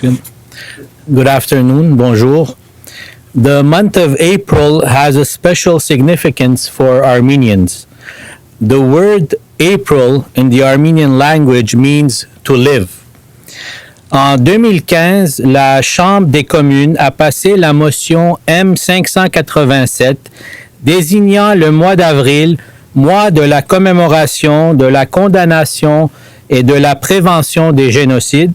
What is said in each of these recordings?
Good afternoon, bonjour. The month of April has a special significance for Armenians. The word April in the Armenian language means to live. En 2015, la Chambre des communes a passé la motion M587 désignant le mois d'avril, mois de la commémoration, de la condamnation et de la prévention des génocides.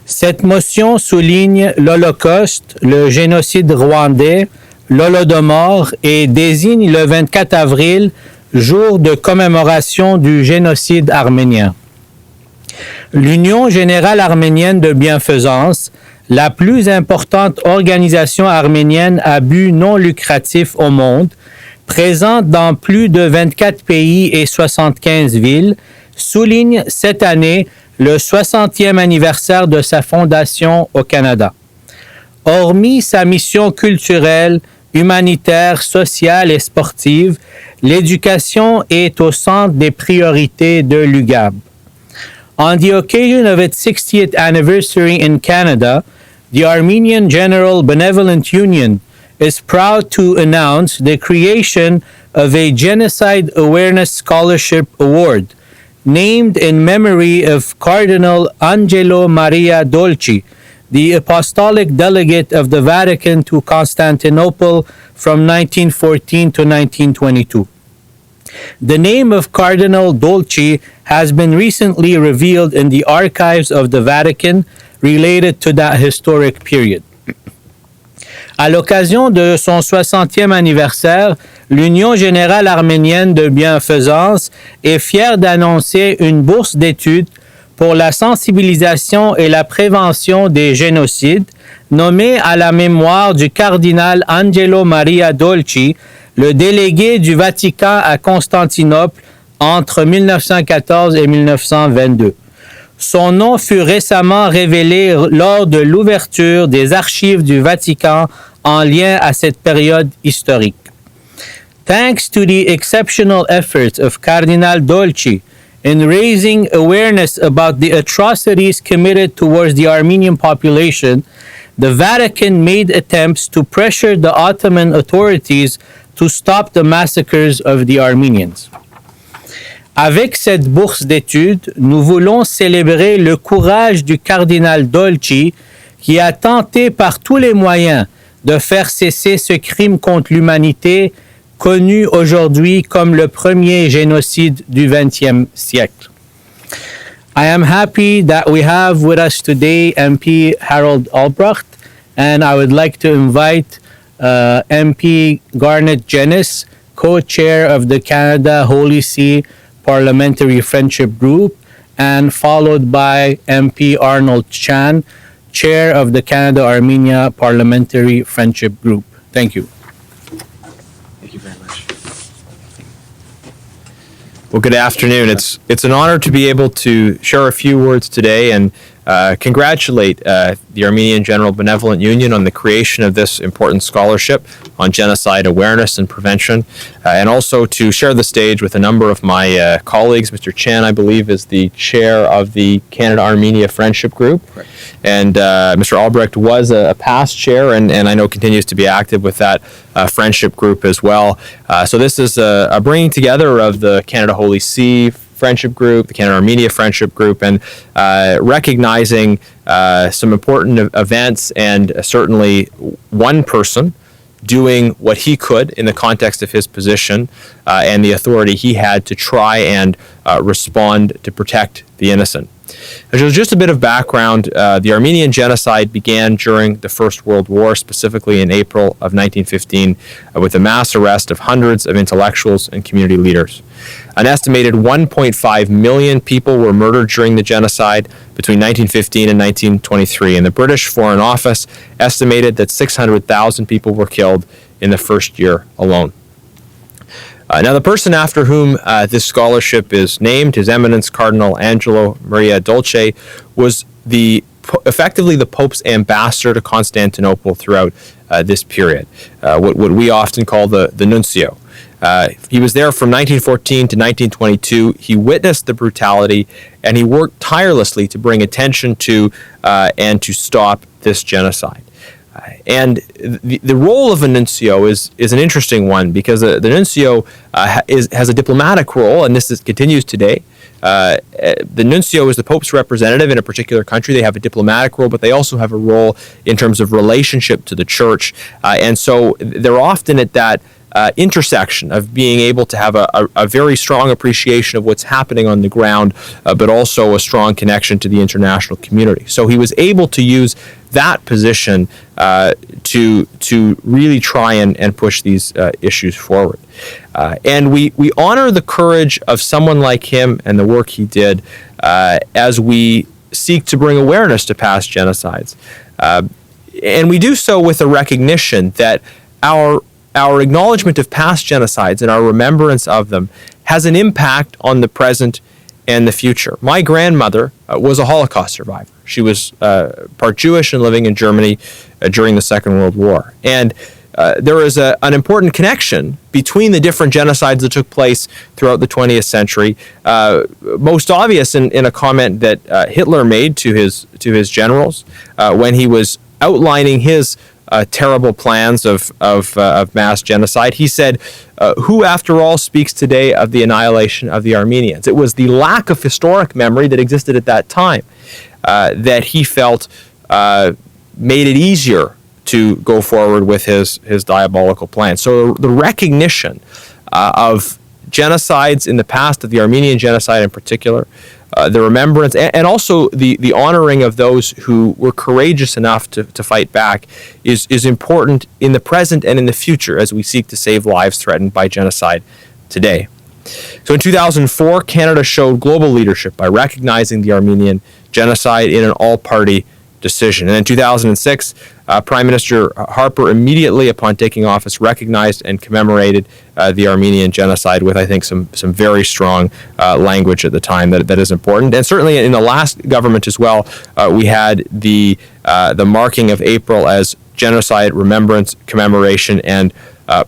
Cette motion souligne l'Holocauste, le génocide rwandais, l'Holodomor et désigne le 24 avril, jour de commémoration du génocide arménien. L'Union générale arménienne de bienfaisance, la plus importante organisation arménienne à but non lucratif au monde, présente dans plus de 24 pays et 75 villes, souligne cette année le 60e anniversaire de sa fondation au Canada. Hormis sa mission culturelle, humanitaire, sociale et sportive, l'éducation est au centre des priorités de l'UGAB. On the occasion of its 60th anniversary in Canada, the Armenian General Benevolent Union is proud to announce the creation of a Genocide Awareness Scholarship Award, named in memory of Cardinal Angelo Maria Dolci, the Apostolic delegate of the Vatican to Constantinople from 1914 to 1922. The name of Cardinal Dolci has been recently revealed in the archives of the Vatican related to that historic period. À l'occasion de son 60e anniversaire, l'Union générale arménienne de bienfaisance est fière d'annoncer une bourse d'études pour la sensibilisation et la prévention des génocides, nommée à la mémoire du cardinal Angelo Maria Dolci, le délégué du Vatican à Constantinople entre 1914 et 1922. Son nom fut récemment révélé lors de l'ouverture des archives du Vatican en lien à cette période historique. Thanks to the exceptional efforts of Cardinal Dolci in raising awareness about the atrocities committed towards the Armenian population, the Vatican made attempts to pressure the Ottoman authorities to stop the massacres of the Armenians. Avec cette bourse d'études, nous voulons célébrer le courage du cardinal Dolci qui a tenté par tous les moyens de faire cesser ce crime contre l'humanité connu aujourd'hui comme le premier génocide du XXe siècle. I am happy that we have with us today MP Harold Albrecht, and I would like to invite MP Garnett Genuis, co-chair of the Canada Holy See Parliamentary Friendship Group, and followed by MP Arnold Chan, chair of the Canada-Armenia Parliamentary Friendship Group. Thank you. Thank you very much. Well, good afternoon. It's an honor to be able to share a few words today and congratulate the Armenian General Benevolent Union on the creation of this important scholarship on genocide awareness and prevention, and also to share the stage with a number of my colleagues. Mr. Chan, I believe, is the chair of the Canada-Armenia Friendship Group, correct. And Mr. Albrecht was a past chair and I know continues to be active with that friendship group as well. So this is a bringing together of the Canada Holy See Friendship Group, the Canada-Armenia Friendship Group, and recognizing some important events and certainly one person doing what he could in the context of his position and the authority he had to try and respond to protect the innocent. Just a bit of background, the Armenian Genocide began during the First World War, specifically in April of 1915, with the mass arrest of hundreds of intellectuals and community leaders. An estimated 1.5 million people were murdered during the genocide between 1915 and 1923, and the British Foreign Office estimated that 600,000 people were killed in the first year alone. Now, the person after whom this scholarship is named, His Eminence Cardinal Angelo Maria Dolci, was effectively the Pope's ambassador to Constantinople throughout this period, what we often call the nuncio. He was there from 1914 to 1922. He witnessed the brutality, and he worked tirelessly to bring attention to and to stop this genocide. And the role of a nuncio is an interesting one, because the nuncio has a diplomatic role, and this continues today. The nuncio is the Pope's representative in a particular country. They have a diplomatic role, but they also have a role in terms of relationship to the church. And so they're often at that intersection of being able to have a very strong appreciation of what's happening on the ground, but also a strong connection to the international community. So he was able to use that position to really try and push these issues forward. And we honor the courage of someone like him and the work he did as we seek to bring awareness to past genocides. And we do so with a recognition that our acknowledgement of past genocides and our remembrance of them has an impact on the present and the future. My grandmother was a Holocaust survivor. She was part Jewish and living in Germany during the Second World War. And there is an important connection between the different genocides that took place throughout the 20th century. Most obvious in a comment that Hitler made to his generals when he was outlining his terrible plans of mass genocide. He said, who after all speaks today of the annihilation of the Armenians? It was the lack of historic memory that existed at that time that he felt made it easier to go forward with his diabolical plan. So the recognition of genocides in the past, of the Armenian genocide in particular, the remembrance, and also the honoring of those who were courageous enough to fight back is important in the present and in the future as we seek to save lives threatened by genocide today. So in 2004, Canada showed global leadership by recognizing the Armenian genocide in an all-party decision. And in 2006, Prime Minister Harper immediately upon taking office recognized and commemorated the Armenian genocide with, I think, some very strong language at the time that is important. And certainly in the last government as well, we had the marking of April as Genocide Remembrance, Commemoration, and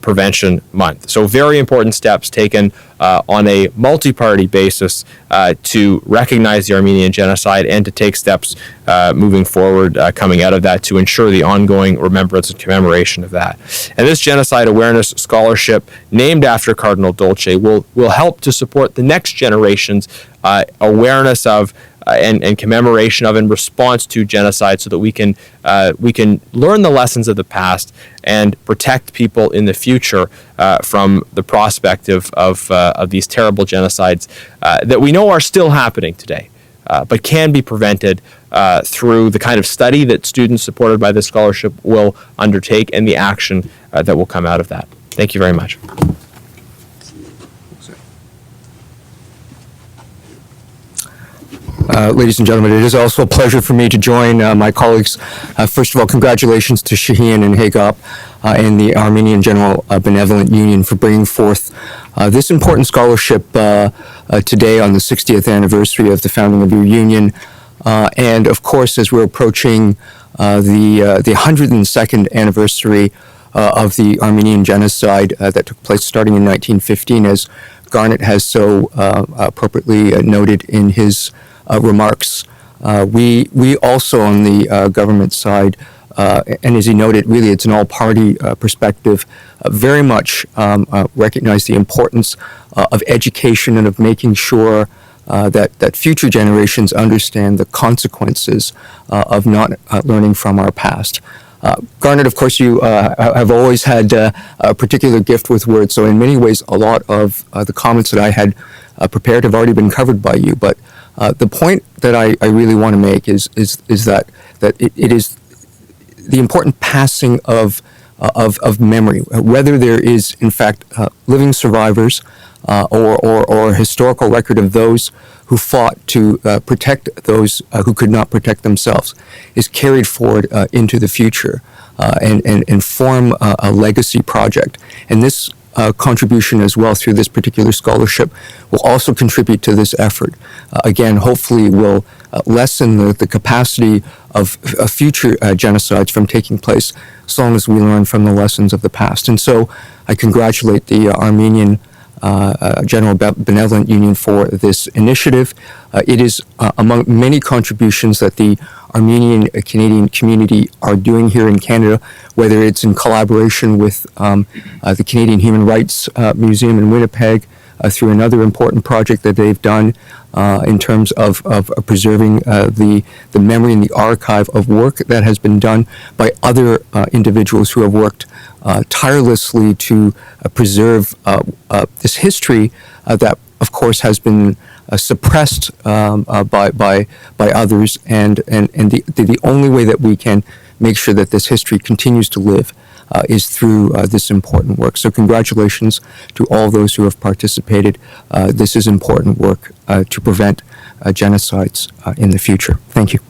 Prevention Month. So very important steps taken on a multi-party basis to recognize the Armenian genocide and to take steps moving forward coming out of that to ensure the ongoing remembrance and commemoration of that. And this Genocide Awareness Scholarship, named after Cardinal Dolci, will help to support the next generation's awareness of and commemoration of and response to genocide, so that we can learn the lessons of the past and protect people in the future from the prospect of these terrible genocides that we know are still happening today, but can be prevented through the kind of study that students supported by this scholarship will undertake and the action that will come out of that. Thank you very much. Ladies and gentlemen, it is also a pleasure for me to join my colleagues. First of all, congratulations to Shaheen and Hagop and the Armenian General Benevolent Union for bringing forth this important scholarship today on the 60th anniversary of the founding of your union. And of course, as we're approaching the 102nd anniversary of the Armenian Genocide that took place starting in 1915, as Garnett has so appropriately noted in his remarks. We also on the government side, and as he noted, really it's an all-party perspective, very much recognize the importance of education and of making sure that future generations understand the consequences of not learning from our past. Garnett, of course, you have always had a particular gift with words, so in many ways a lot of the comments that I had prepared have already been covered by you, but the point that I really want to make is that it is the important passing of memory, whether there is in fact living survivors or historical record of those who fought to protect those who could not protect themselves, is carried forward into the future and form a legacy project. And this contribution as well through this particular scholarship will also contribute to this effort. Again, hopefully will lessen the capacity of future genocides from taking place, as long as we learn from the lessons of the past. And so I congratulate the Armenian General Benevolent Union for this initiative. It is among many contributions that the Armenian Canadian community are doing here in Canada, whether it's in collaboration with the Canadian Human Rights Museum in Winnipeg, through another important project that they've done in terms of preserving the memory and the archive of work that has been done by other individuals who have worked tirelessly to preserve this history that, of course, has been suppressed by others, and the only way that we can make sure that this history continues to live is through this important work. So congratulations to all those who have participated. This is important work to prevent genocides in the future. Thank you.